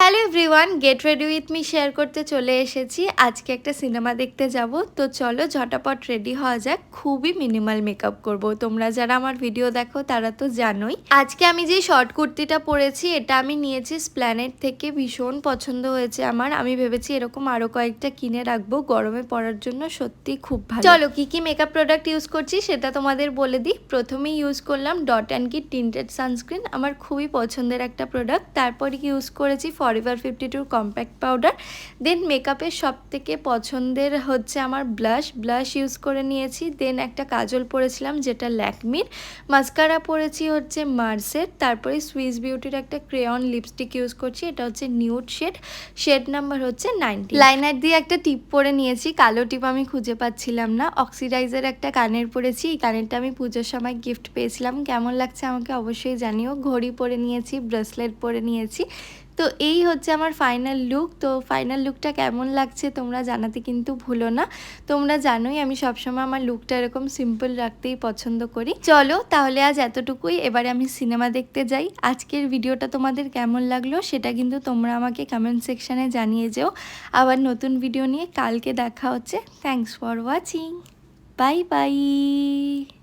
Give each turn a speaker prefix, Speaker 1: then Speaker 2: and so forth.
Speaker 1: Hello everyone, get ready with me share করতে চলে এসেছি। আজকে একটা সিনেমা দেখতে যাব, তো চলো ঝটাপট রেডি হওয়া যাক। খুবই মিনিমাল মেকআপ করব। তোমরা যারা আমার ভিডিও দেখো তারা তো জানোই। আজকে আমি যে শর্ট কুর্তিটা পরেছি এটা আমি নিয়েছি স্প্ল্যানেট থেকে, ভীষণ পছন্দ হয়েছে আমার। আমি ভেবেছি এরকম আরও কয়েকটা কিনে রাখবো, গরমে পরার জন্য সত্যি খুব ভালো। চলো কি কি মেকআপ প্রোডাক্ট ইউজ করছি সেটা তোমাদের বলে দিই। প্রথমেই ইউজ করলাম ডট অ্যান্ড কি টিন্টেড সানস্ক্রিন, আমার খুবই পছন্দের একটা প্রোডাক্ট। তারপরে ইউজ করেছি ফরএভার 52 কম্প্যাক্ট পাউডার। দেন মেকআপের সব থেকে পছন্দের হচ্ছে আমার ব্লাশ ইউজ করে নিয়েছি। দেন একটা কাজল পরেছিলাম যেটা ল্যাকমির। মাস্কারা পরেছি হচ্ছে মার্সের। তারপরে সুইস বিউটির একটা ক্রেয়ন লিপস্টিক ইউজ করছি, এটা হচ্ছে নিউড শেড নাম্বার হচ্ছে 90। লাইনার দিয়ে একটা টিপ পরে নিয়েছি, কালো টিপ আমি খুঁজে পাচ্ছিলাম না। অক্সিডাইজার একটা কানের পরেছি, এই কানেরটা আমি পুজোর সময় গিফট পেয়েছিলাম। কেমন লাগছে আমাকে অবশ্যই জানিও। ঘড়ি পরে নিয়েছি, ব্রেসলেট পরে নিয়েছি। তো এই হচ্ছে আমার ফাইনাল লুক। তো ফাইনাল লুকটা কেমন লাগছে তোমরা জানাতে কিন্তু ভুলো না। তোমরা জানোই আমি সবসময় আমার লুকটা এরকম সিম্পল রাখতেই পছন্দ করি। চলো তাহলে আজ এতটুকুই, এবারে আমি সিনেমা দেখতে যাই। আজকের ভিডিওটা তোমাদের কেমন লাগলো সেটা কিন্তু তোমরা আমাকে কমেন্ট সেকশানে জানিয়ে যেও। আবার নতুন ভিডিও নিয়ে কালকে দেখা হচ্ছে। Thanks for watching, bye bye.